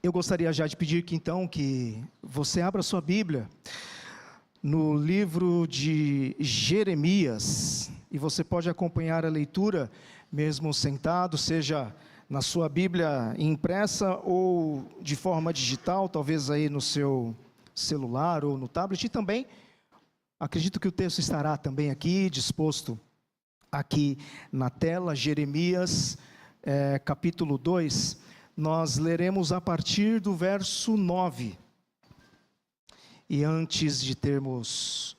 Eu gostaria já de pedir que você abra sua Bíblia no livro de Jeremias, e você pode acompanhar a leitura mesmo sentado, seja na sua Bíblia impressa ou de forma digital, talvez aí no seu celular ou no tablet, e também, acredito que o texto estará também aqui, disposto aqui na tela, Jeremias, capítulo 2, nós leremos a partir do verso 9. E antes de termos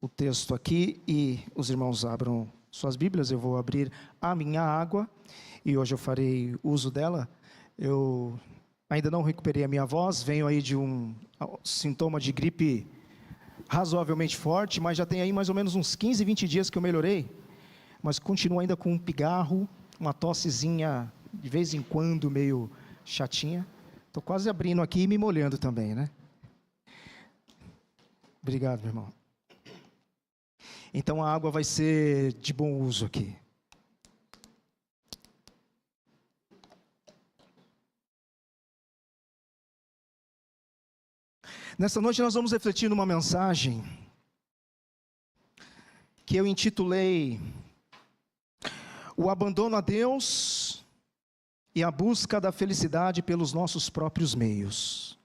o texto aqui, e os irmãos abram suas Bíblias, eu vou abrir a minha água, e hoje eu farei uso dela. Eu ainda não recuperei a minha voz, venho aí de um sintoma de gripe razoavelmente forte, mas já tem aí mais ou menos uns 15, 20 dias que eu melhorei, mas continuo ainda com um pigarro, uma tossezinha de vez em quando meio chatinha. Estou quase abrindo aqui e me molhando também, né? Obrigado, meu irmão. Então a água vai ser de bom uso aqui. Nessa noite nós vamos refletir numa mensagem que eu intitulei O Abandono a Deus e a Busca da Felicidade pelos Nossos Próprios Meios.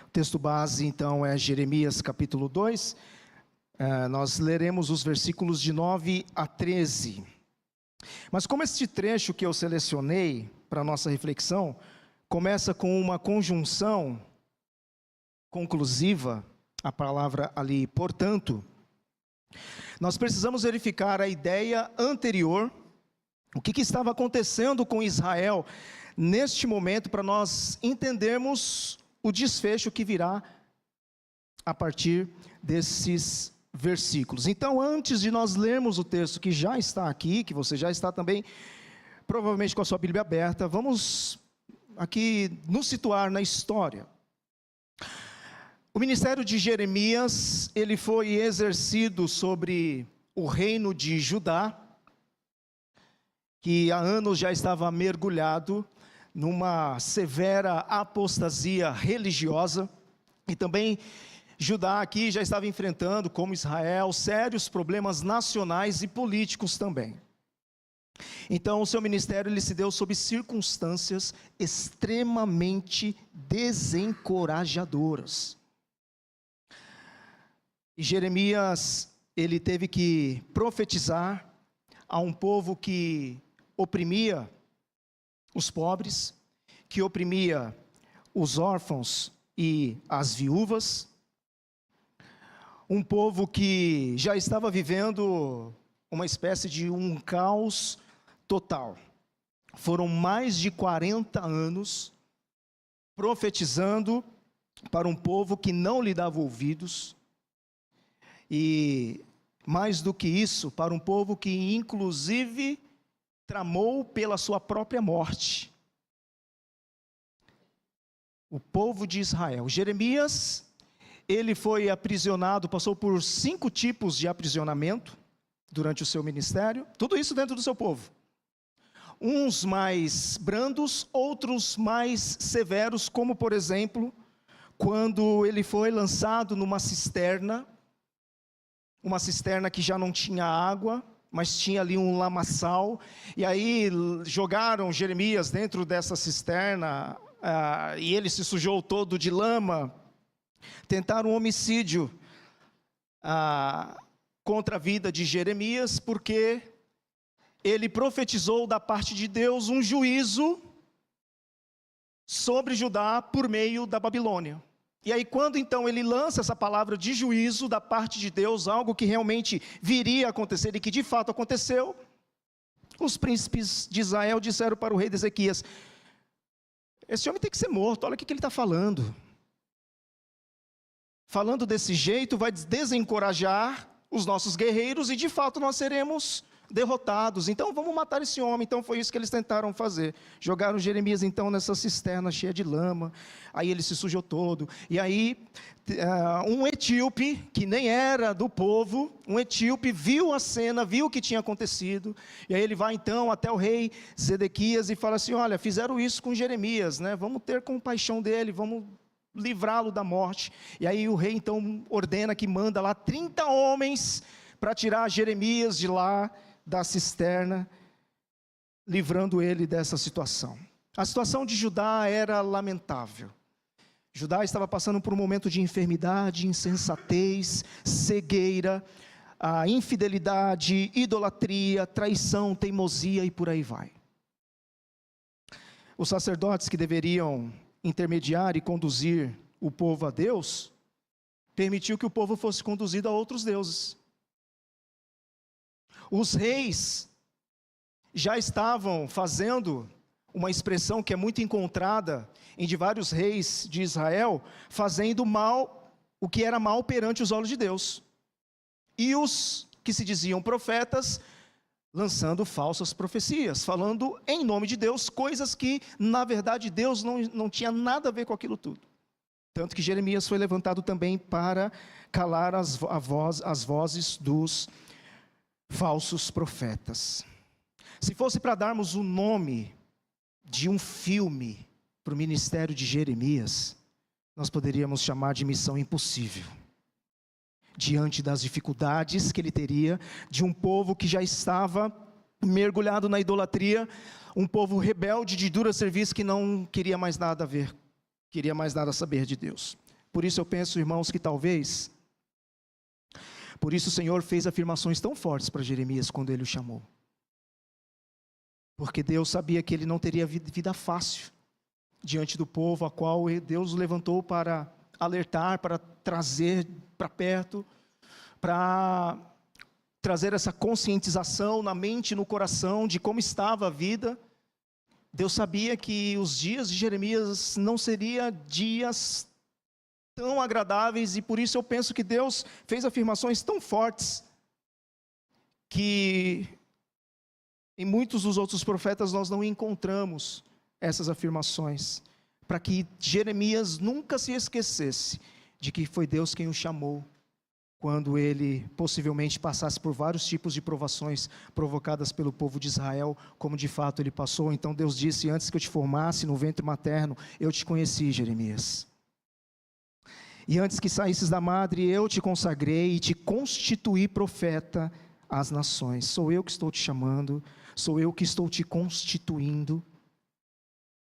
O texto base então é Jeremias capítulo 2, nós leremos os versículos de 9 a 13. Mas como este trecho que eu selecionei para a nossa reflexão começa com uma conjunção conclusiva, a palavra ali, portanto, nós precisamos verificar a ideia anterior, o que estava acontecendo com Israel neste momento, para nós entendermos o desfecho que virá a partir desses versículos. Então, antes de nós lermos o texto que já está aqui, que você já está também, provavelmente com a sua Bíblia aberta, vamos aqui nos situar na história. O ministério de Jeremias, ele foi exercido sobre o reino de Judá, que há anos já estava mergulhado numa severa apostasia religiosa, e também Judá aqui já estava enfrentando, como Israel, sérios problemas nacionais e políticos também. Então o seu ministério ele se deu sob circunstâncias extremamente desencorajadoras. E Jeremias, ele teve que profetizar a um povo que oprimia os pobres, que oprimia os órfãos e as viúvas, um povo que já estava vivendo uma espécie de um caos total. Foram mais de 40 anos profetizando para um povo que não lhe dava ouvidos, e mais do que isso, para um povo que inclusive tramou pela sua própria morte. O povo de Israel. Jeremias, ele foi aprisionado, passou por 5 tipos de aprisionamento durante o seu ministério, tudo isso dentro do seu povo. Uns mais brandos, outros mais severos, como por exemplo, quando ele foi lançado numa cisterna, uma cisterna que já não tinha água, mas tinha ali um lamaçal, e aí jogaram Jeremias dentro dessa cisterna, e ele se sujou todo de lama. Tentaram um homicídio contra a vida de Jeremias, porque ele profetizou da parte de Deus um juízo sobre Judá por meio da Babilônia. E aí quando então ele lança essa palavra de juízo da parte de Deus, algo que realmente viria a acontecer e que de fato aconteceu, os príncipes de Israel disseram para o rei Ezequias: esse homem tem que ser morto, olha o que ele está falando. Falando desse jeito vai desencorajar os nossos guerreiros e de fato nós seremos derrotados, então vamos matar esse homem. Então foi isso que eles tentaram fazer, jogaram Jeremias então nessa cisterna cheia de lama, aí ele se sujou todo, e aí um etíope, que nem era do povo, um etíope viu a cena, viu o que tinha acontecido, e aí ele vai então até o rei Zedequias e fala assim: olha, fizeram isso com Jeremias, né? Vamos ter compaixão dele, vamos livrá-lo da morte. E aí o rei então ordena que manda lá 30 homens para tirar Jeremias de lá da cisterna, livrando ele dessa situação. A situação de Judá era lamentável. Judá estava passando por um momento de enfermidade, insensatez, cegueira, a infidelidade, idolatria, traição, teimosia e por aí vai. Os sacerdotes que deveriam intermediar e conduzir o povo a Deus, permitiu que o povo fosse conduzido a outros deuses. Os reis já estavam fazendo uma expressão que é muito encontrada em de vários reis de Israel, fazendo mal, o que era mal perante os olhos de Deus. E os que se diziam profetas, lançando falsas profecias, falando em nome de Deus, coisas que na verdade Deus não tinha nada a ver com aquilo tudo. Tanto que Jeremias foi levantado também para calar as vozes dos falsos profetas. Se fosse para darmos o nome de um filme para o ministério de Jeremias, nós poderíamos chamar de Missão Impossível. Diante das dificuldades que ele teria, de um povo que já estava mergulhado na idolatria, um povo rebelde de dura serviço que não queria mais nada a ver, queria mais nada a saber de Deus. Por isso eu penso, irmãos, que talvez, por isso o Senhor fez afirmações tão fortes para Jeremias quando ele o chamou. Porque Deus sabia que ele não teria vida fácil diante do povo a qual Deus o levantou para alertar, para trazer para perto, para trazer essa conscientização na mente e no coração de como estava a vida. Deus sabia que os dias de Jeremias não seriam dias tão agradáveis, e por isso eu penso que Deus fez afirmações tão fortes que em muitos dos outros profetas nós não encontramos essas afirmações, para que Jeremias nunca se esquecesse de que foi Deus quem o chamou, quando ele possivelmente passasse por vários tipos de provações provocadas pelo povo de Israel, como de fato ele passou. Então Deus disse: antes que eu te formasse no ventre materno, eu te conheci, Jeremias. E antes que saísses da madre, eu te consagrei e te constituí profeta às nações. Sou eu que estou te chamando, sou eu que estou te constituindo.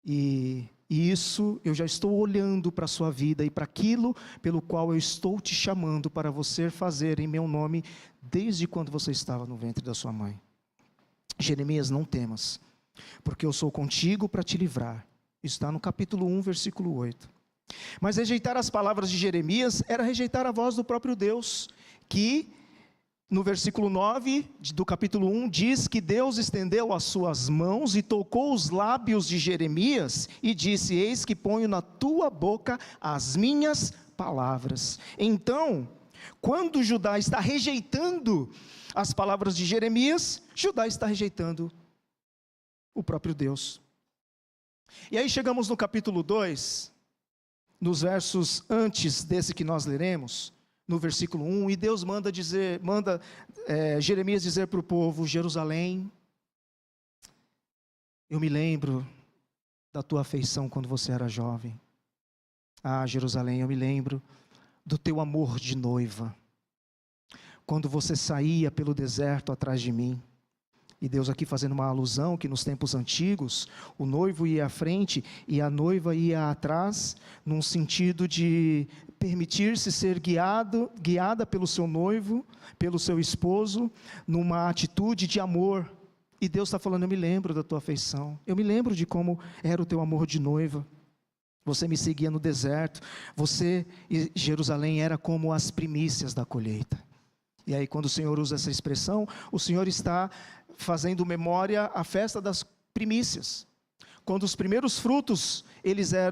E isso eu já estou olhando para a sua vida e para aquilo pelo qual eu estou te chamando para você fazer em meu nome, desde quando você estava no ventre da sua mãe. Jeremias, não temas, porque eu sou contigo para te livrar. Isso está no capítulo 1, versículo 8. Mas rejeitar as palavras de Jeremias era rejeitar a voz do próprio Deus, que no versículo 9 do capítulo 1 diz que Deus estendeu as suas mãos e tocou os lábios de Jeremias e disse: eis que ponho na tua boca as minhas palavras. Então, quando Judá está rejeitando as palavras de Jeremias, Judá está rejeitando o próprio Deus. E aí chegamos no capítulo 2, nos versos antes desse que nós leremos, no versículo 1, e Deus manda Jeremias dizer para o povo: Jerusalém, eu me lembro da tua afeição quando você era jovem. Ah, Jerusalém, eu me lembro do teu amor de noiva, quando você saía pelo deserto atrás de mim. E Deus aqui fazendo uma alusão que nos tempos antigos, o noivo ia à frente e a noiva ia atrás, num sentido de permitir-se ser guiada pelo seu noivo, pelo seu esposo, numa atitude de amor. E Deus está falando: eu me lembro da tua afeição, eu me lembro de como era o teu amor de noiva. Você me seguia no deserto, você, Jerusalém, era como as primícias da colheita. E aí quando o Senhor usa essa expressão, o Senhor está fazendo memória à festa das primícias. quando os primeiros frutos,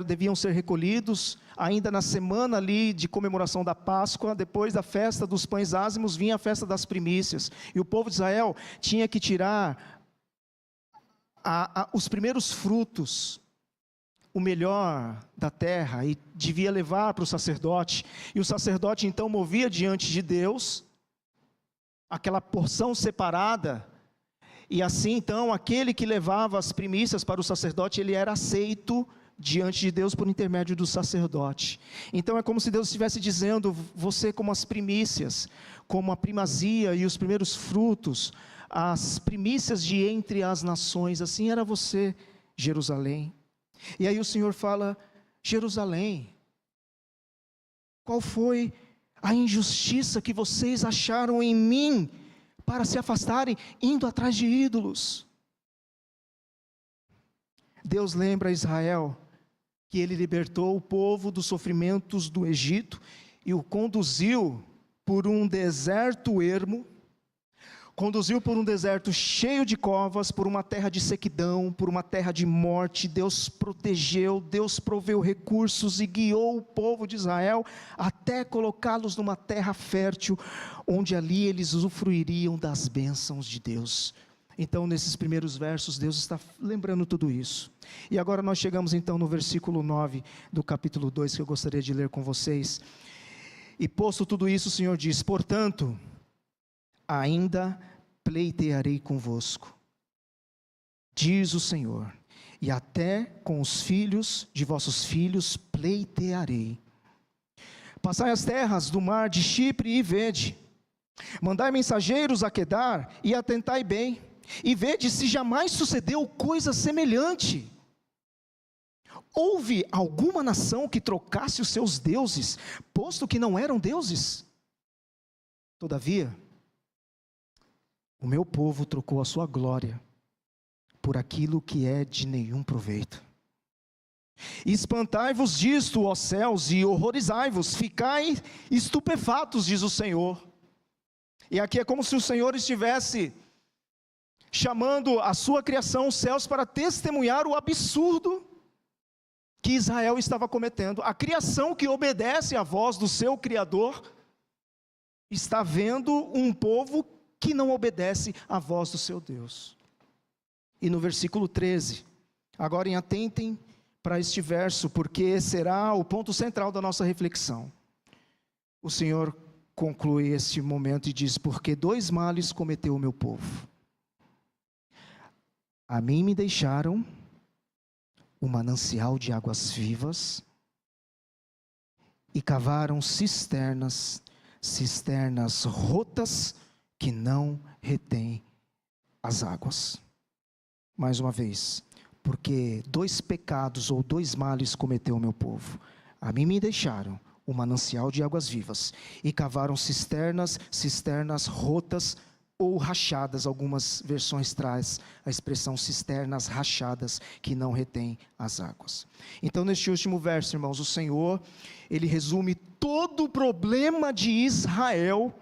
deviam ser recolhidos, ainda na semana ali de comemoração da Páscoa, depois da festa dos pães ázimos, vinha a festa das primícias, e o povo de Israel tinha que tirar os primeiros frutos, o melhor da terra, e devia levar para o sacerdote, e o sacerdote então movia diante de Deus, aquela porção separada, e assim então, aquele que levava as primícias para o sacerdote, ele era aceito diante de Deus por intermédio do sacerdote. Então é como se Deus estivesse dizendo: você como as primícias, como a primazia e os primeiros frutos, as primícias de entre as nações, assim era você, Jerusalém. E aí o Senhor fala: Jerusalém, qual foi a injustiça que vocês acharam em mim, para se afastarem, indo atrás de ídolos? Deus lembra a Israel que Ele libertou o povo dos sofrimentos do Egito, e o conduziu por um deserto ermo, conduziu por um deserto cheio de covas, por uma terra de sequidão, por uma terra de morte. Deus protegeu, Deus proveu recursos e guiou o povo de Israel até colocá-los numa terra fértil, onde ali eles usufruiriam das bênçãos de Deus. Então, nesses primeiros versos, Deus está lembrando tudo isso. E agora nós chegamos então no versículo 9 do capítulo 2, que eu gostaria de ler com vocês. E posto tudo isso, o Senhor diz: portanto, ainda pleitearei convosco, diz o Senhor, e até com os filhos de vossos filhos pleitearei. Passai as terras do mar de Chipre e vede, mandai mensageiros a Quedar e atentai bem, e vede se jamais sucedeu coisa semelhante. Houve alguma nação que trocasse os seus deuses, posto que não eram deuses? Todavia, o meu povo trocou a sua glória por aquilo que é de nenhum proveito. Espantai-vos disto, ó céus, e horrorizai-vos, ficai estupefatos, diz o Senhor. E aqui é como se o Senhor estivesse chamando a sua criação, os céus, para testemunhar o absurdo que Israel estava cometendo. A criação que obedece à voz do seu Criador está vendo um povo que não obedece à voz do seu Deus. E no versículo 13, agora atentem para este verso, porque será o ponto central da nossa reflexão. O Senhor conclui este momento e diz: porque dois males cometeu o meu povo. A mim me deixaram um manancial de águas vivas, e cavaram cisternas rotas, que não retém as águas. Mais uma vez, porque dois pecados ou dois males cometeu o meu povo. A mim me deixaram um manancial de águas vivas, e cavaram cisternas rotas ou rachadas. Algumas versões traz a expressão cisternas rachadas, que não retém as águas. Então, neste último verso, irmãos, o Senhor, Ele resume todo o problema de Israel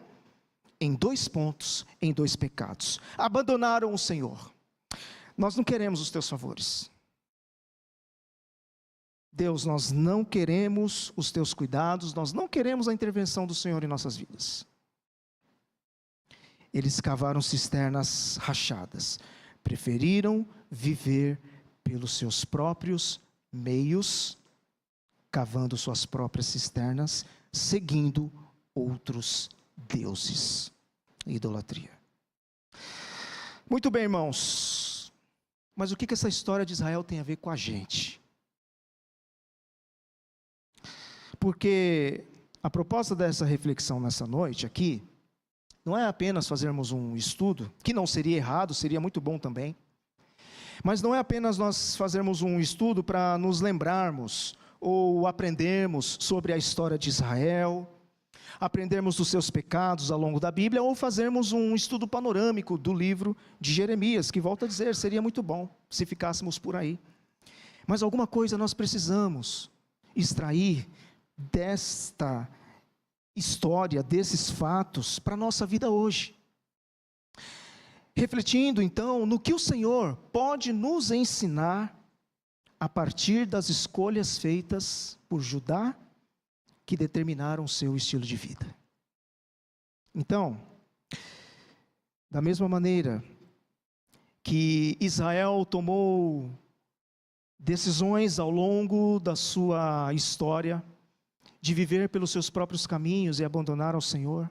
em dois pontos, em dois pecados. Abandonaram o Senhor. Nós não queremos os teus favores. Deus, nós não queremos os teus cuidados, nós não queremos a intervenção do Senhor em nossas vidas. Eles cavaram cisternas rachadas, preferiram viver pelos seus próprios meios, cavando suas próprias cisternas, seguindo outros deuses. Idolatria. Muito bem, irmãos, mas o que essa história de Israel tem a ver com a gente? Porque a proposta dessa reflexão nessa noite aqui, não é apenas fazermos um estudo, que não seria errado, seria muito bom também, mas não é apenas nós fazermos um estudo para nos lembrarmos, ou aprendermos sobre a história de Israel, aprendermos dos seus pecados ao longo da Bíblia, ou fazermos um estudo panorâmico do livro de Jeremias, que, volto a dizer, seria muito bom, se ficássemos por aí. Mas alguma coisa nós precisamos extrair desta história, desses fatos, para a nossa vida hoje. Refletindo então no que o Senhor pode nos ensinar a partir das escolhas feitas por Judá, que determinaram o seu estilo de vida. Então, da mesma maneira que Israel tomou decisões ao longo da sua história, de viver pelos seus próprios caminhos e abandonar ao Senhor,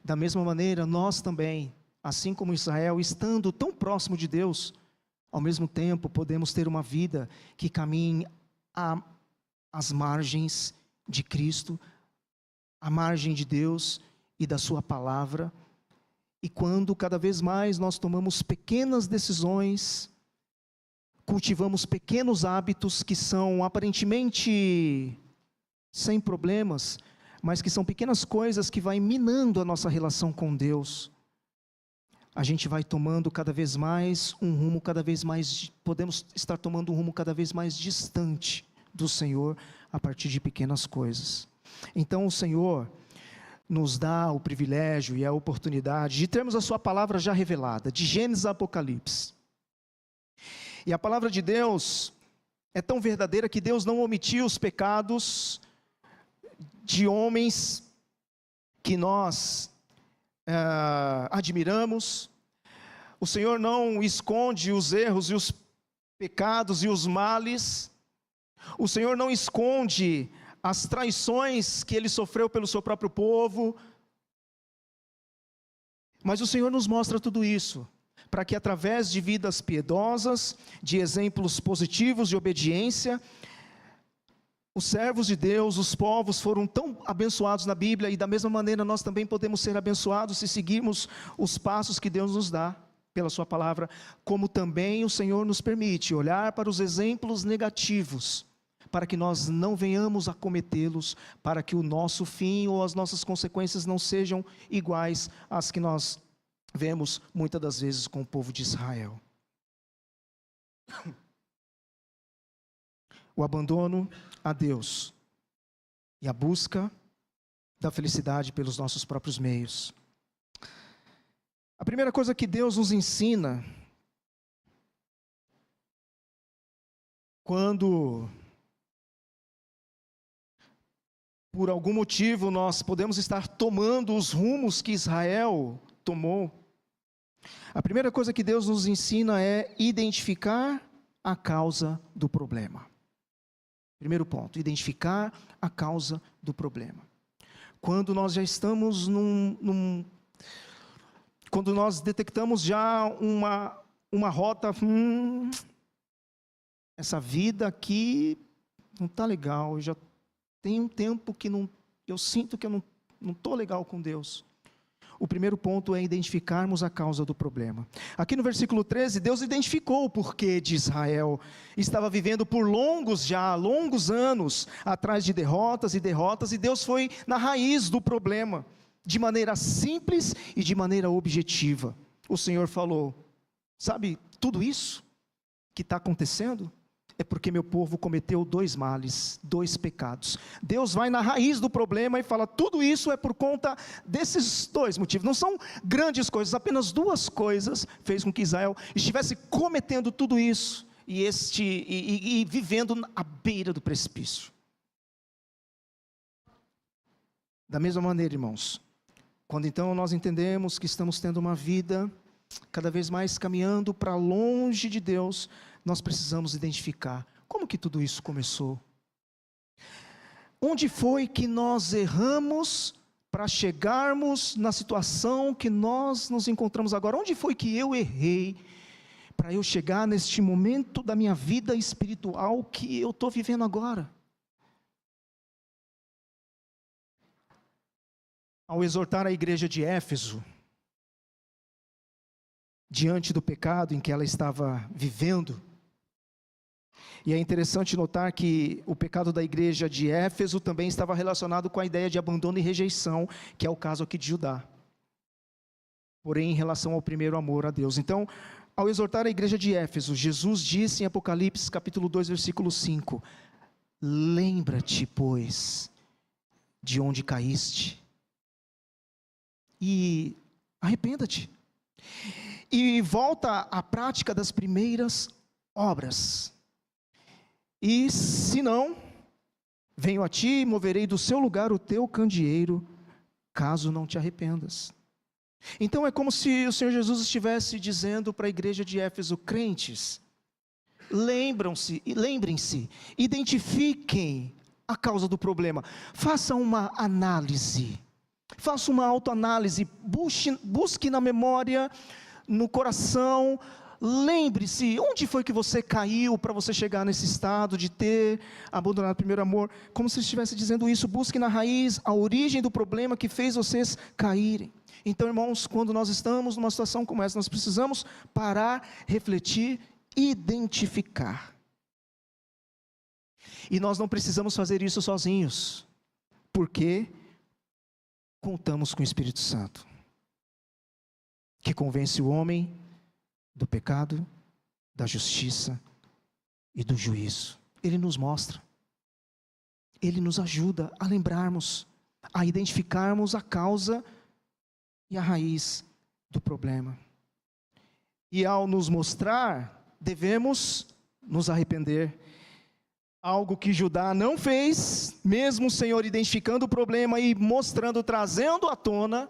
da mesma maneira nós também, assim como Israel, estando tão próximo de Deus, ao mesmo tempo podemos ter uma vida que caminhe às margens de Cristo, à margem de Deus e da sua palavra. E quando cada vez mais nós tomamos pequenas decisões, cultivamos pequenos hábitos que são aparentemente sem problemas, mas que são pequenas coisas que vai minando a nossa relação com Deus, a gente vai tomando cada vez mais um rumo, podemos estar tomando um rumo cada vez mais distante do Senhor, a partir de pequenas coisas. Então o Senhor nos dá o privilégio e a oportunidade de termos a sua palavra já revelada, de Gênesis a Apocalipse. E a palavra de Deus é tão verdadeira que Deus não omitiu os pecados de homens que nós admiramos. O Senhor não esconde os erros e os pecados e os males. O Senhor não esconde as traições que Ele sofreu pelo seu próprio povo. Mas o Senhor nos mostra tudo isso, para que através de vidas piedosas, de exemplos positivos de obediência, os servos de Deus, os povos foram tão abençoados na Bíblia, e da mesma maneira nós também podemos ser abençoados se seguirmos os passos que Deus nos dá pela sua palavra, como também o Senhor nos permite olhar para os exemplos negativos, para que nós não venhamos a cometê-los, para que o nosso fim ou as nossas consequências não sejam iguais às que nós vemos muitas das vezes com o povo de Israel. O abandono a Deus e a busca da felicidade pelos nossos próprios meios. A primeira coisa que Deus nos ensina, quando por algum motivo nós podemos estar tomando os rumos que Israel tomou, a primeira coisa que Deus nos ensina é identificar a causa do problema. Primeiro ponto, identificar a causa do problema. Quando nós já estamos quando nós detectamos já uma rota, essa vida aqui não está legal, eu já tenho um tempo que eu sinto que eu não estou legal com Deus. O primeiro ponto é identificarmos a causa do problema. Aqui no versículo 13, Deus identificou o porquê de Israel estava vivendo por longos anos, atrás de derrotas, e Deus foi na raiz do problema, de maneira simples e de maneira objetiva. O Senhor falou: sabe, tudo isso que está acontecendo é porque meu povo cometeu 2 males, 2 pecados. Deus vai na raiz do problema e fala: tudo isso é por conta desses 2 motivos. Não são grandes coisas, apenas 2 coisas fez com que Israel estivesse cometendo tudo isso e vivendo à beira do precipício. Da mesma maneira, irmãos, quando então nós entendemos que estamos tendo uma vida cada vez mais caminhando para longe de Deus, nós precisamos identificar como que tudo isso começou. Onde foi que nós erramos para chegarmos na situação que nós nos encontramos agora? Onde foi que eu errei para eu chegar neste momento da minha vida espiritual que eu estou vivendo agora? Ao exortar a igreja de Éfeso, diante do pecado em que ela estava vivendo, e é interessante notar que o pecado da igreja de Éfeso também estava relacionado com a ideia de abandono e rejeição, que é o caso aqui de Judá, porém em relação ao primeiro amor a Deus. Então, ao exortar a igreja de Éfeso, Jesus disse em Apocalipse capítulo 2, versículo 5, lembra-te, pois, de onde caíste, e arrependa-te, e volta à prática das primeiras obras. E se não, venho a ti e moverei do seu lugar o teu candeeiro, caso não te arrependas. Então é como se o Senhor Jesus estivesse dizendo para a igreja de Éfeso: crentes, lembrem-se, identifiquem a causa do problema, façam uma análise, faça uma autoanálise, busque na memória, no coração, lembre-se, onde foi que você caiu para você chegar nesse estado de ter abandonado o primeiro amor, como se estivesse dizendo isso, busque na raiz, a origem do problema que fez vocês caírem. Então, irmãos, quando nós estamos numa situação como essa, nós precisamos parar, refletir, identificar. E nós não precisamos fazer isso sozinhos, porque contamos com o Espírito Santo, que convence o homem do pecado, da justiça e do juízo. Ele nos mostra, ele nos ajuda a lembrarmos, a identificarmos a causa e a raiz do problema. E ao nos mostrar, devemos nos arrepender. Algo que Judá não fez, mesmo o Senhor identificando o problema e mostrando, trazendo à tona,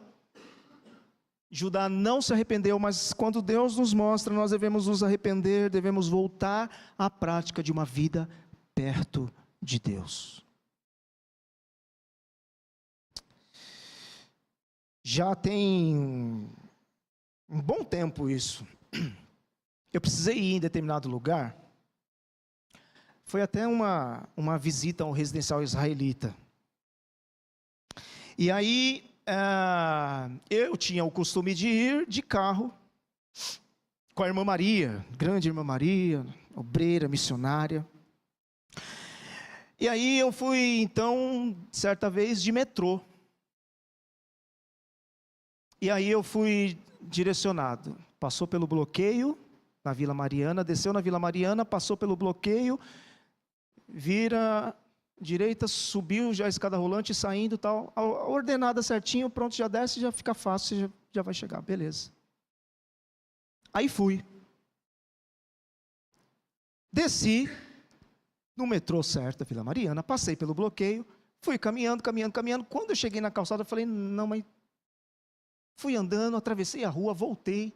Judá não se arrependeu, mas quando Deus nos mostra, nós devemos nos arrepender, devemos voltar à prática de uma vida perto de Deus. Já tem um bom tempo isso. Eu precisei ir em determinado lugar. Foi até uma visita ao residencial israelita. E aí, eu tinha o costume de ir de carro com a irmã Maria, grande irmã Maria, obreira, missionária. E aí eu fui, então, certa vez, de metrô. E aí eu fui direcionado. Passou pelo bloqueio na Vila Mariana, desceu na Vila Mariana, passou pelo bloqueio, vira direita, subiu já a escada rolante, saindo tal, ordenada certinho, pronto, já desce, já fica fácil, já vai chegar, beleza. Aí fui. Desci no metrô certo da Vila Mariana, passei pelo bloqueio, fui caminhando. Quando eu cheguei na calçada, eu falei, não, mas... Fui andando, atravessei a rua, voltei.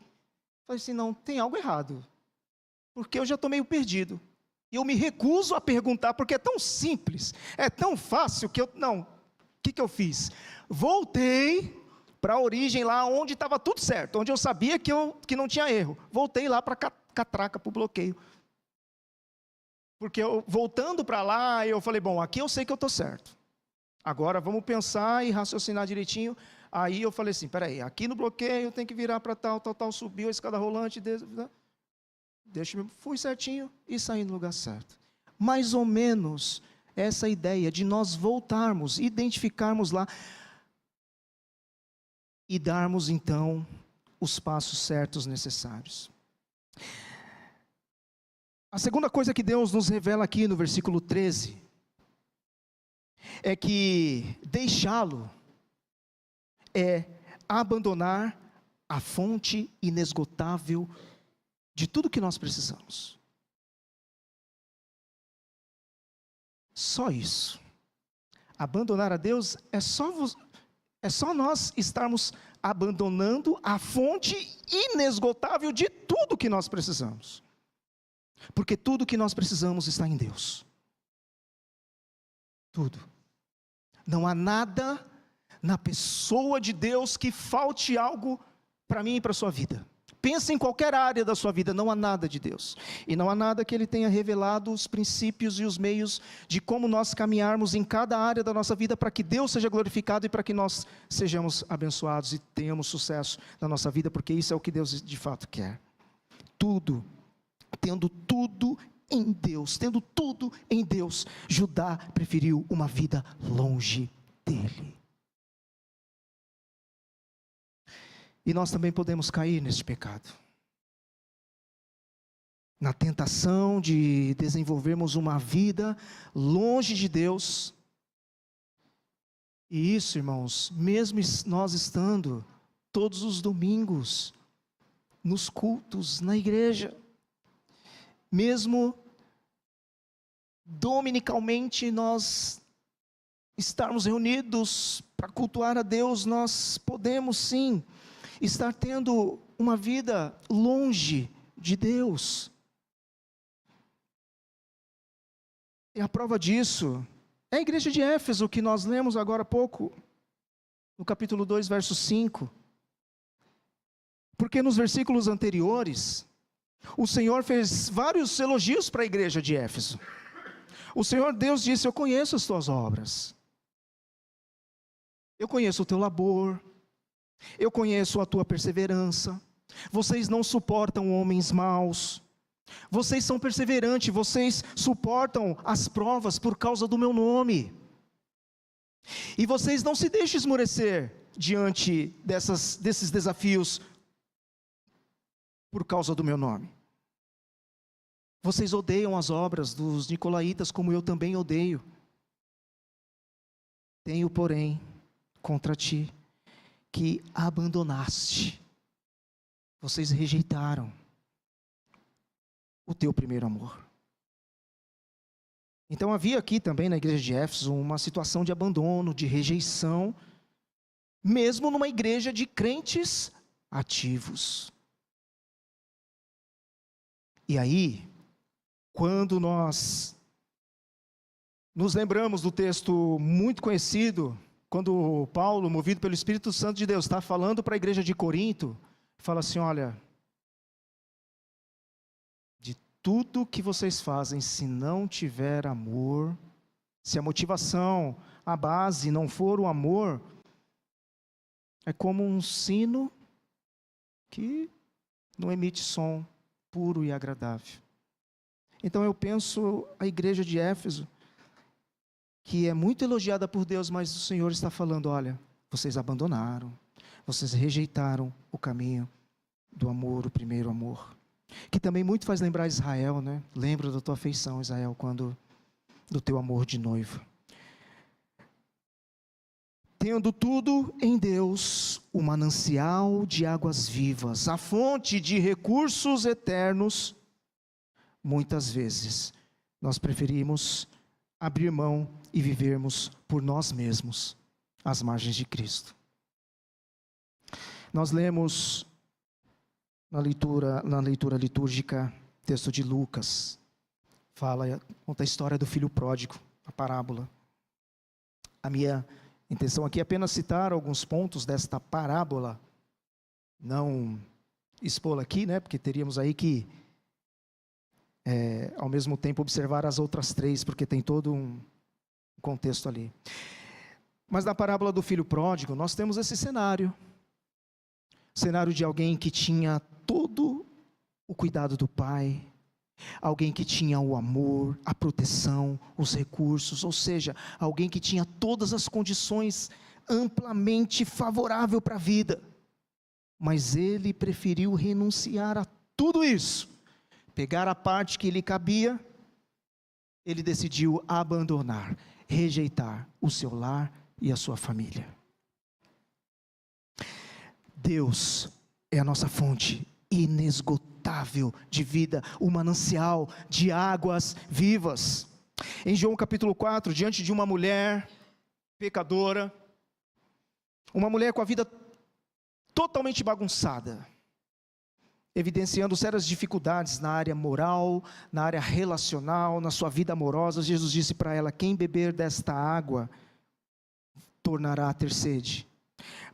Falei assim, não, tem algo errado. Porque eu já estou meio perdido. E eu me recuso a perguntar, porque é tão simples, é tão fácil, que eu... Não, o que eu fiz? Voltei para a origem lá onde estava tudo certo, onde eu sabia que não tinha erro. Voltei lá para a catraca, para o bloqueio. Porque voltando para lá, eu falei, bom, aqui eu sei que eu estou certo. Agora vamos pensar e raciocinar direitinho. Aí eu falei assim, peraí, aqui no bloqueio tem que virar para tal, subiu a escada rolante, fui certinho e saí no lugar certo. Mais ou menos essa ideia de nós voltarmos, identificarmos lá e darmos então os passos certos necessários. A segunda coisa que Deus nos revela aqui no versículo 13 é que deixá-lo é abandonar a fonte inesgotável de tudo que nós precisamos. Só isso. Abandonar a Deus é só nós estarmos abandonando a fonte inesgotável de tudo que nós precisamos. Porque tudo que nós precisamos está em Deus. Tudo. Não há nada na pessoa de Deus que falte algo para mim e para a sua vida. Pensa em qualquer área da sua vida, não há nada de Deus. E não há nada que Ele tenha revelado os princípios e os meios de como nós caminharmos em cada área da nossa vida para que Deus seja glorificado e para que nós sejamos abençoados e tenhamos sucesso na nossa vida, porque isso é o que Deus de fato quer. Tudo, tendo tudo em Deus, Judá preferiu uma vida longe dele. E nós também podemos cair nesse pecado. Na tentação de desenvolvermos uma vida longe de Deus. E isso, irmãos, mesmo nós estando todos os domingos nos cultos, na igreja, mesmo dominicalmente nós estarmos reunidos para cultuar a Deus, nós podemos sim estar tendo uma vida longe de Deus. E a prova disso é a igreja de Éfeso, que nós lemos agora há pouco, no capítulo 2, verso 5. Porque nos versículos anteriores, o Senhor fez vários elogios para a igreja de Éfeso. O Senhor Deus disse: eu conheço as tuas obras, eu conheço o teu labor, eu conheço a tua perseverança, vocês não suportam homens maus, vocês são perseverantes, vocês suportam as provas por causa do meu nome, e vocês não se deixam esmorecer diante desses desafios por causa do meu nome. Vocês odeiam as obras dos nicolaítas como eu também odeio. Tenho, porém, contra ti que abandonaste, vocês rejeitaram o teu primeiro amor. Então havia aqui também na igreja de Éfeso uma situação de abandono, de rejeição, mesmo numa igreja de crentes ativos. E aí, quando nós nos lembramos do texto muito conhecido, quando Paulo, movido pelo Espírito Santo de Deus, está falando para a igreja de Corinto, fala assim: olha, de tudo que vocês fazem, se não tiver amor, se a motivação, a base não for o amor, é como um sino que não emite som puro e agradável. Então eu penso a igreja de Éfeso, que é muito elogiada por Deus, mas o Senhor está falando: olha, vocês abandonaram, vocês rejeitaram o caminho do amor, o primeiro amor. Que também muito faz lembrar Israel, né? Lembra da tua afeição, Israel, quando do teu amor de noiva. Tendo tudo em Deus, o manancial de águas vivas, a fonte de recursos eternos, muitas vezes nós preferimos abrir mão e vivermos por nós mesmos às margens de Cristo. Nós lemos na leitura litúrgica, texto de Lucas, conta a história do filho pródigo, a parábola. A minha intenção aqui é apenas citar alguns pontos desta parábola, não expô-la aqui, né, porque teríamos aí que, ao mesmo tempo, observar as outras três, porque tem todo um contexto ali. Mas na parábola do filho pródigo, nós temos esse cenário de alguém que tinha todo o cuidado do pai, alguém que tinha o amor, a proteção, os recursos, ou seja, alguém que tinha todas as condições amplamente favoráveis para a vida, mas ele preferiu renunciar a tudo isso, pegar a parte que lhe cabia, ele decidiu abandonar, rejeitar o seu lar e a sua família. Deus é a nossa fonte inesgotável de vida, o manancial de águas vivas. Em João capítulo 4, diante de uma mulher pecadora, uma mulher com a vida totalmente bagunçada, evidenciando sérias dificuldades na área moral, na área relacional, na sua vida amorosa, Jesus disse para ela: quem beber desta água tornará a ter sede,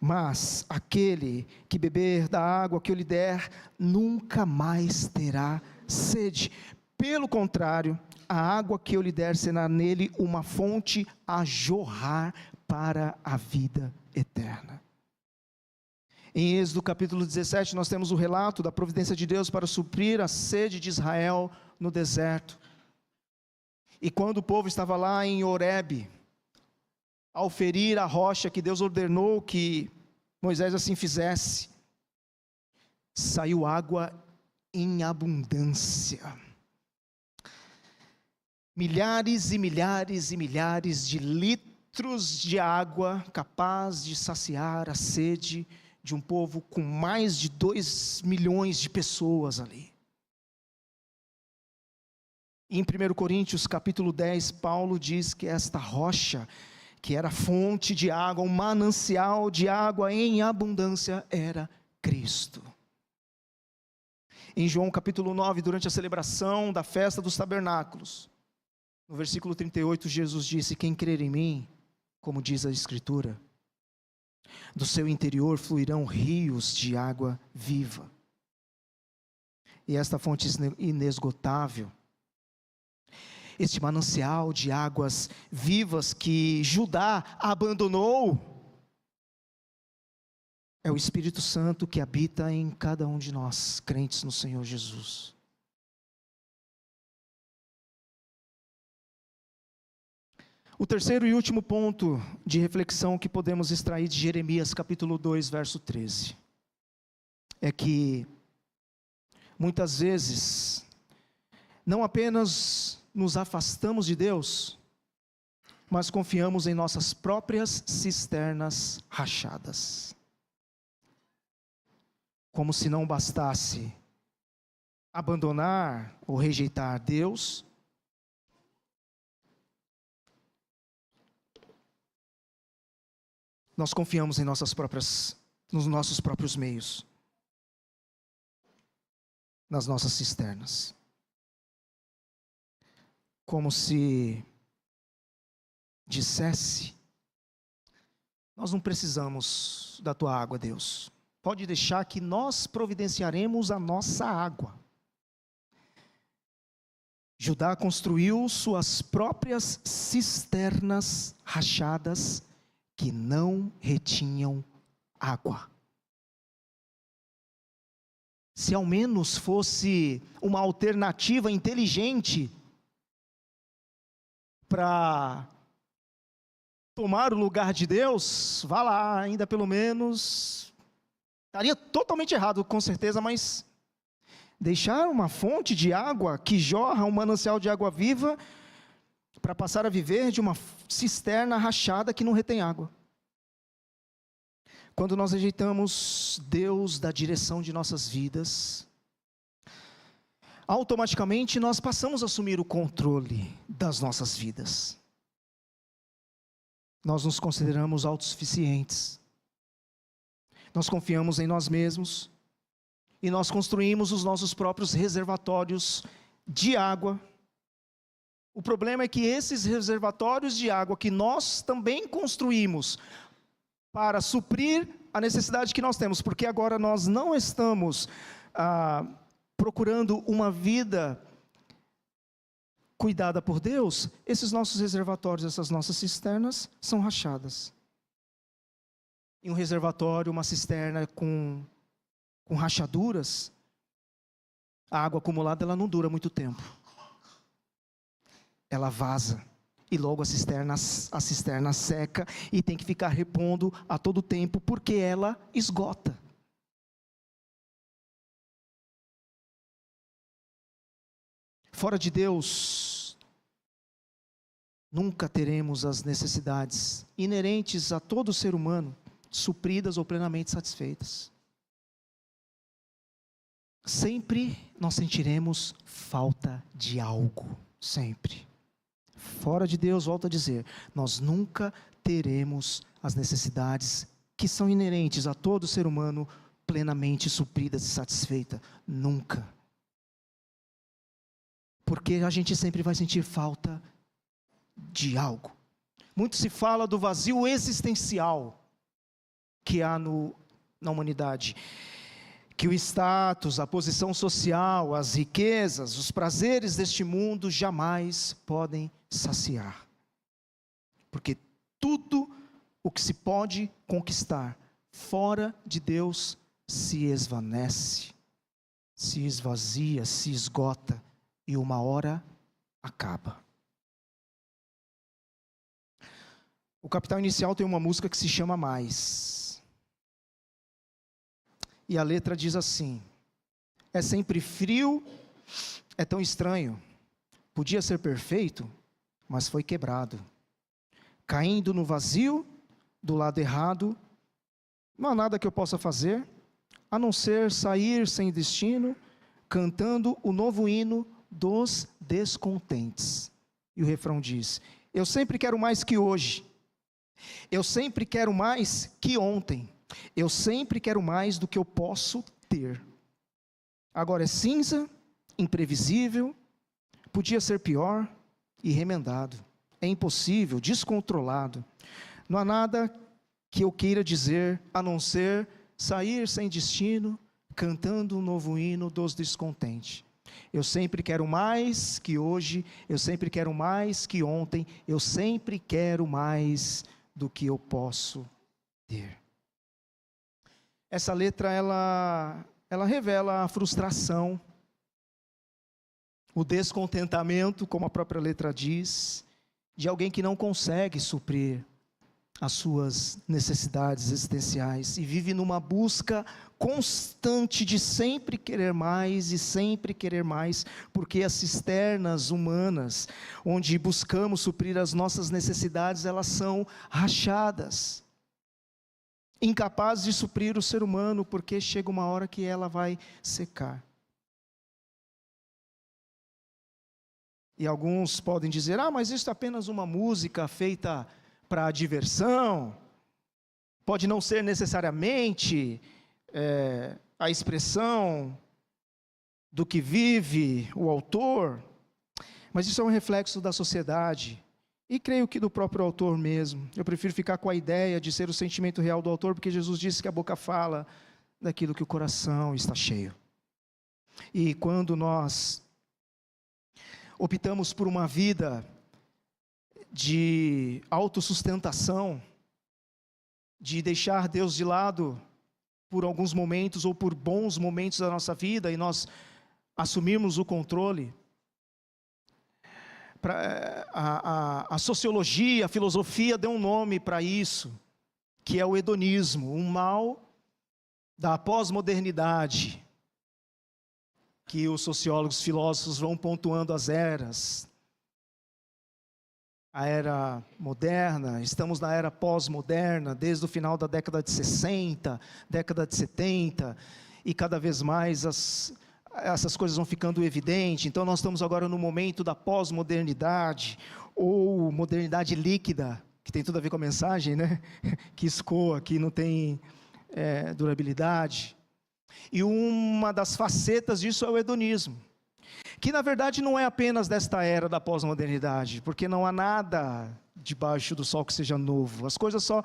mas aquele que beber da água que eu lhe der, nunca mais terá sede. Pelo contrário, a água que eu lhe der será nele uma fonte a jorrar para a vida eterna. Em Êxodo capítulo 17, nós temos o relato da providência de Deus para suprir a sede de Israel no deserto. E quando o povo estava lá em Horebe, ao ferir a rocha que Deus ordenou que Moisés assim fizesse, saiu água em abundância. Milhares e milhares e milhares de litros de água capaz de saciar a sede de um povo com mais de 2 milhões de pessoas ali. Em 1 Coríntios capítulo 10, Paulo diz que esta rocha, que era fonte de água, um manancial de água em abundância, era Cristo. Em João capítulo 9, durante a celebração da festa dos tabernáculos, no versículo 38, Jesus disse: quem crer em mim, como diz a Escritura, do seu interior fluirão rios de água viva. E esta fonte inesgotável, este manancial de águas vivas que Judá abandonou, é o Espírito Santo que habita em cada um de nós, crentes no Senhor Jesus. O terceiro e último ponto de reflexão que podemos extrair de Jeremias capítulo 2, verso 13, é que muitas vezes não apenas nos afastamos de Deus, mas confiamos em nossas próprias cisternas rachadas. Como se não bastasse abandonar ou rejeitar Deus, nós confiamos em nos nossos próprios meios, nas nossas cisternas. Como se dissesse: nós não precisamos da tua água, Deus. Pode deixar que nós providenciaremos a nossa água. Judá construiu suas próprias cisternas rachadas que não retinham água. Se ao menos fosse uma alternativa inteligente para tomar o lugar de Deus, vá lá, ainda pelo menos, estaria totalmente errado, com certeza, mas deixar uma fonte de água que jorra, um manancial de água viva, para passar a viver de uma cisterna rachada que não retém água. Quando nós rejeitamos Deus da direção de nossas vidas, automaticamente nós passamos a assumir o controle das nossas vidas. Nós nos consideramos autossuficientes. Nós confiamos em nós mesmos e nós construímos os nossos próprios reservatórios de água. O problema é que esses reservatórios de água que nós também construímos para suprir a necessidade que nós temos, porque agora nós não estamos procurando uma vida cuidada por Deus, esses nossos reservatórios, essas nossas cisternas são rachadas. E um reservatório, uma cisterna com rachaduras, a água acumulada ela não dura muito tempo. Ela vaza. E logo a cisterna seca e tem que ficar repondo a todo tempo, porque ela esgota. Fora de Deus, nunca teremos as necessidades inerentes a todo ser humano supridas ou plenamente satisfeitas. Sempre nós sentiremos falta de algo, sempre. Fora de Deus, volto a dizer, nós nunca teremos as necessidades que são inerentes a todo ser humano plenamente supridas e satisfeitas. Nunca. Porque a gente sempre vai sentir falta de algo. Muito se fala do vazio existencial que há na humanidade. Que o status, a posição social, as riquezas, os prazeres deste mundo jamais podem saciar. Porque tudo o que se pode conquistar fora de Deus se esvanece, se esvazia, se esgota e uma hora acaba. O Capital Inicial tem uma música que se chama Mais. E a letra diz assim: é sempre frio, é tão estranho, podia ser perfeito, mas foi quebrado. Caindo no vazio, do lado errado, não há nada que eu possa fazer, a não ser sair sem destino, cantando o novo hino dos descontentes. E o refrão diz: eu sempre quero mais que hoje, eu sempre quero mais que ontem, eu sempre quero mais do que eu posso ter. Agora é cinza, imprevisível, podia ser pior e remendado. É impossível, descontrolado. Não há nada que eu queira dizer, a não ser sair sem destino, cantando um novo hino dos descontentes. Eu sempre quero mais que hoje, eu sempre quero mais que ontem, eu sempre quero mais do que eu posso ter. Essa letra, ela revela a frustração, o descontentamento, como a própria letra diz, de alguém que não consegue suprir as suas necessidades existenciais e vive numa busca constante de sempre querer mais e sempre querer mais, porque as cisternas humanas, onde buscamos suprir as nossas necessidades, elas são rachadas, incapazes de suprir o ser humano, porque chega uma hora que ela vai secar. E alguns podem dizer: mas isso é apenas uma música feita para diversão, pode não ser necessariamente a expressão do que vive o autor, mas isso é um reflexo da sociedade, e creio que do próprio autor mesmo. Eu prefiro ficar com a ideia de ser o sentimento real do autor, porque Jesus disse que a boca fala daquilo que o coração está cheio. E quando nós optamos por uma vida de autossustentação, de deixar Deus de lado por alguns momentos ou por bons momentos da nossa vida, e nós assumirmos o controle, a sociologia, a filosofia deu um nome para isso, que é o hedonismo, um mal da pós-modernidade, que os sociólogos, filósofos vão pontuando as eras. A era moderna, estamos na era pós-moderna, desde o final da década de 60, década de 70, e cada vez mais essas coisas vão ficando evidentes. Então nós estamos agora no momento da pós-modernidade, ou modernidade líquida, que tem tudo a ver com a mensagem, né? Que escoa, que não tem durabilidade. E uma das facetas disso é o hedonismo, que na verdade não é apenas desta era da pós-modernidade, porque não há nada debaixo do sol que seja novo, as coisas só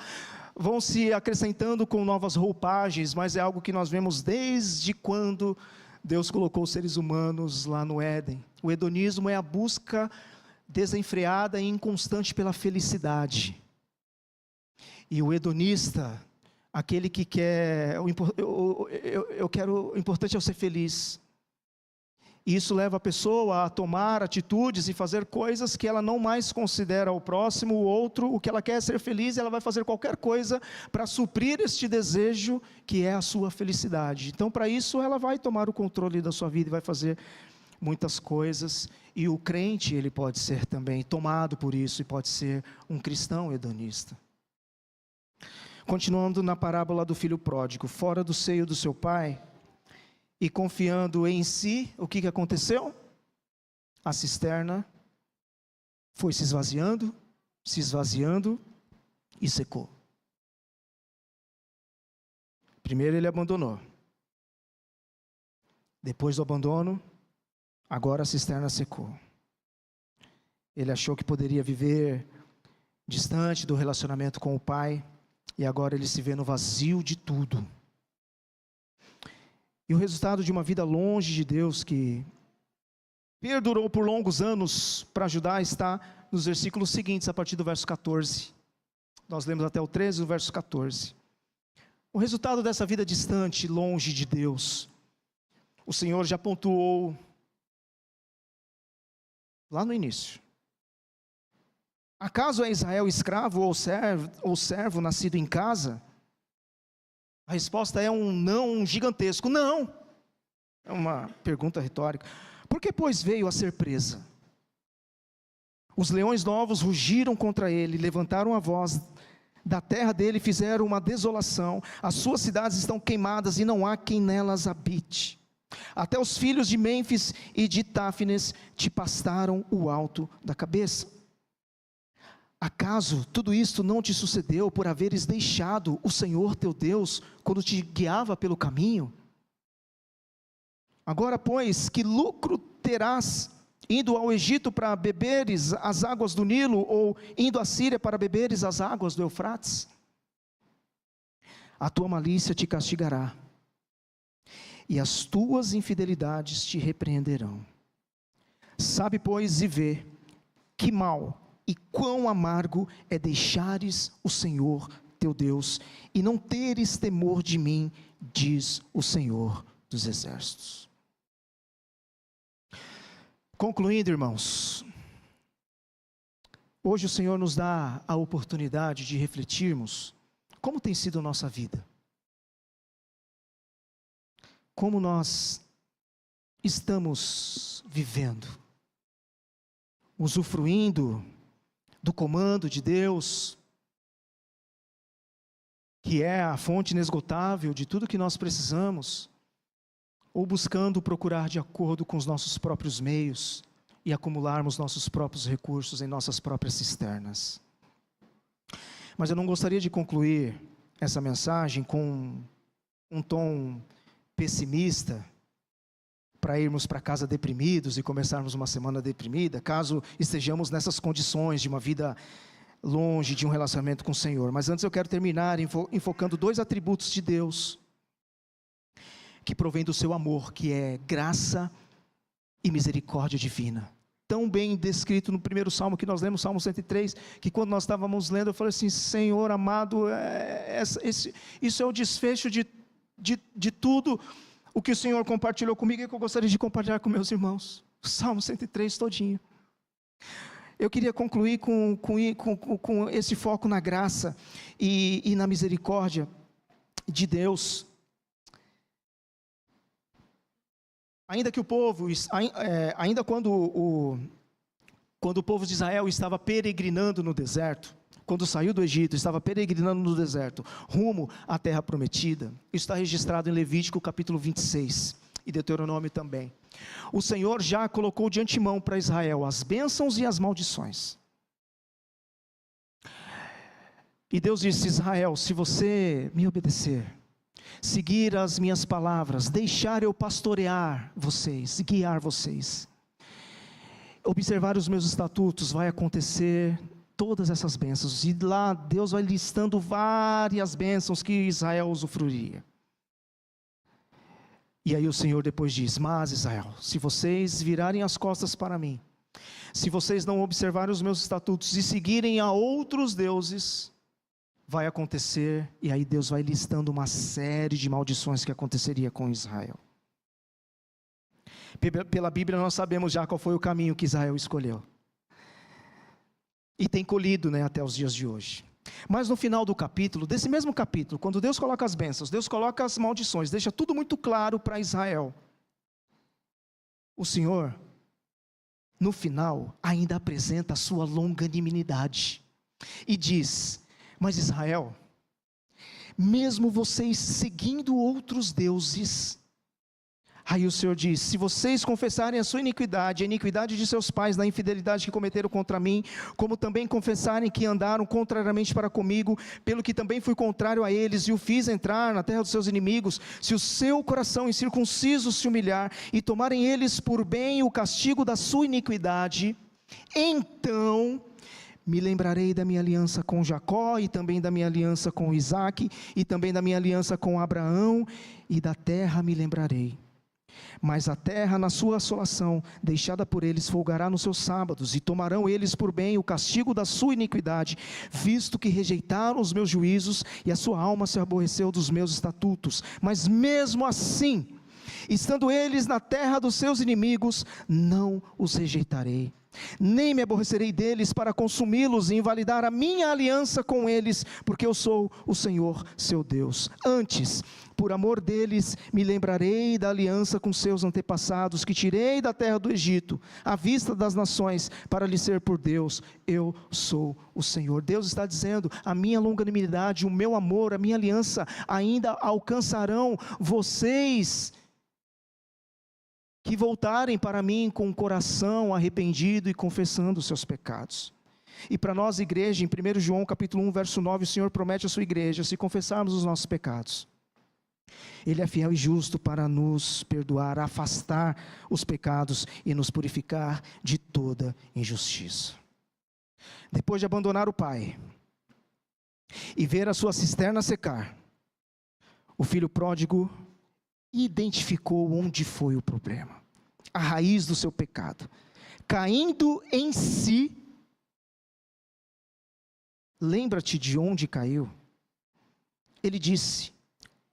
vão se acrescentando com novas roupagens, mas é algo que nós vemos desde quando Deus colocou os seres humanos lá no Éden. O hedonismo é a busca desenfreada e inconstante pela felicidade, e o hedonista, aquele que quer, o importante é eu ser feliz. E isso leva a pessoa a tomar atitudes e fazer coisas que ela não mais considera o próximo, o outro. O que ela quer é ser feliz, e ela vai fazer qualquer coisa para suprir este desejo que é a sua felicidade. Então, para isso, ela vai tomar o controle da sua vida e vai fazer muitas coisas. E o crente, ele pode ser também tomado por isso e pode ser um cristão hedonista. Continuando na parábola do filho pródigo, fora do seio do seu pai, e confiando em si, o que aconteceu? A cisterna foi se esvaziando e secou. Primeiro ele abandonou. Depois do abandono, agora a cisterna secou. Ele achou que poderia viver distante do relacionamento com o pai, e agora ele se vê no vazio de tudo. E o resultado de uma vida longe de Deus, que perdurou por longos anos para Judá, está nos versículos seguintes, a partir do verso 14. Nós lemos até o 13, o verso 14. O resultado dessa vida distante, longe de Deus, o Senhor já pontuou lá no início. Acaso é Israel escravo ou servo nascido em casa? A resposta é um não gigantesco. Não! É uma pergunta retórica. Por que, pois, veio a ser presa? Os leões novos rugiram contra ele, levantaram a voz da terra dele, fizeram uma desolação. As suas cidades estão queimadas e não há quem nelas habite. Até os filhos de Mênfis e de Táfines te pastaram o alto da cabeça. Acaso tudo isto não te sucedeu por haveres deixado o Senhor teu Deus, quando te guiava pelo caminho? Agora, pois, que lucro terás indo ao Egito para beberes as águas do Nilo, ou indo à Síria para beberes as águas do Eufrates? A tua malícia te castigará, e as tuas infidelidades te repreenderão. Sabe, pois, e vê, que mal e quão amargo é deixares o Senhor teu Deus, e não teres temor de mim, diz o Senhor dos Exércitos. Concluindo, irmãos, hoje o Senhor nos dá a oportunidade de refletirmos como tem sido a nossa vida. Como nós estamos vivendo, usufruindo do comando de Deus, que é a fonte inesgotável de tudo que nós precisamos, ou buscando procurar de acordo com os nossos próprios meios e acumularmos nossos próprios recursos em nossas próprias cisternas. Mas eu não gostaria de concluir essa mensagem com um tom pessimista, para irmos para casa deprimidos e começarmos uma semana deprimida, caso estejamos nessas condições de uma vida longe de um relacionamento com o Senhor. Mas antes eu quero terminar enfocando 2 atributos de Deus, que provém do seu amor, que é graça e misericórdia divina. Tão bem descrito no primeiro salmo que nós lemos, Salmo 103, que quando nós estávamos lendo, eu falei assim: Senhor amado, isso é o desfecho de tudo o que o Senhor compartilhou comigo e que eu gostaria de compartilhar com meus irmãos. Salmo 103 todinho. Eu queria concluir com esse foco na graça e na misericórdia de Deus. Ainda que o povo, quando o povo de Israel estava peregrinando no deserto, quando saiu do Egito, estava peregrinando no deserto, rumo à terra prometida. Isso está registrado em Levítico capítulo 26 e Deuteronômio também. O Senhor já colocou de antemão para Israel as bênçãos e as maldições. E Deus disse: Israel, se você me obedecer, seguir as minhas palavras, deixar eu pastorear vocês, guiar vocês, observar os meus estatutos, vai acontecer todas essas bênçãos. E lá Deus vai listando várias bênçãos que Israel usufruiria. E aí o Senhor depois diz: mas Israel, se vocês virarem as costas para mim, se vocês não observarem os meus estatutos e seguirem a outros deuses, vai acontecer. E aí Deus vai listando uma série de maldições que aconteceria com Israel. Pela Bíblia nós sabemos já qual foi o caminho que Israel escolheu. E tem colhido, até os dias de hoje. Mas no final do capítulo, desse mesmo capítulo, quando Deus coloca as bênçãos, Deus coloca as maldições, deixa tudo muito claro para Israel. O Senhor, no final, ainda apresenta a sua longanimidade. E diz: mas Israel, mesmo vocês seguindo outros deuses, aí o Senhor diz: se vocês confessarem a sua iniquidade, a iniquidade de seus pais, na infidelidade que cometeram contra mim, como também confessarem que andaram contrariamente para comigo, pelo que também fui contrário a eles, e o fiz entrar na terra dos seus inimigos, se o seu coração incircunciso se humilhar, e tomarem eles por bem o castigo da sua iniquidade, então me lembrarei da minha aliança com Jacó, e também da minha aliança com Isaque, e também da minha aliança com Abraão, e da terra me lembrarei. Mas a terra, na sua assolação, deixada por eles, folgará nos seus sábados, e tomarão eles por bem o castigo da sua iniquidade, visto que rejeitaram os meus juízos, e a sua alma se aborreceu dos meus estatutos. Mas mesmo assim, estando eles na terra dos seus inimigos, não os rejeitarei, nem me aborrecerei deles para consumi-los e invalidar a minha aliança com eles, porque eu sou o Senhor seu Deus. Antes, por amor deles, me lembrarei da aliança com seus antepassados, que tirei da terra do Egito, à vista das nações, para lhes ser por Deus. Eu sou o Senhor. Deus está dizendo: a minha longanimidade, o meu amor, a minha aliança ainda alcançarão vocês, que voltarem para mim com o coração arrependido e confessando os seus pecados. E para nós, igreja, em 1 João capítulo 1, verso 9, o Senhor promete à sua igreja, se confessarmos os nossos pecados, Ele é fiel e justo para nos perdoar, afastar os pecados e nos purificar de toda injustiça. Depois de abandonar o pai e ver a sua cisterna secar, o filho pródigo identificou onde foi o problema, a raiz do seu pecado. Caindo em si, lembra-te de onde caiu? Ele disse: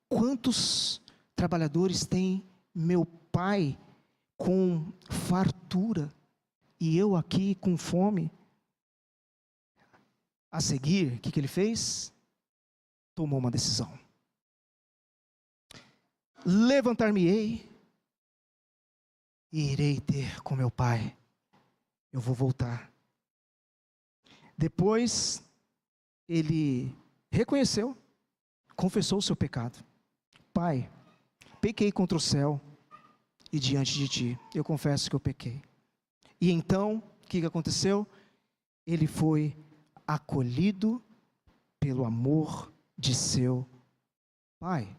quantos trabalhadores tem meu pai com fartura e eu aqui com fome? A seguir, o que ele fez? Tomou uma decisão. Levantar-me-ei e irei ter com meu pai. Eu vou voltar. Depois, ele reconheceu, confessou o seu pecado. Pai, pequei contra o céu e diante de ti. Eu confesso que eu pequei. E então, o que aconteceu? Ele foi acolhido pelo amor de seu pai,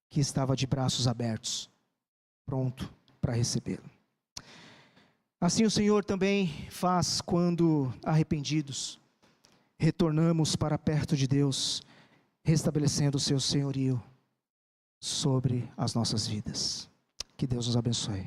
que estava de braços abertos, pronto para recebê-lo. Assim o Senhor também faz quando arrependidos retornamos para perto de Deus, restabelecendo o seu senhorio sobre as nossas vidas. Que Deus nos abençoe.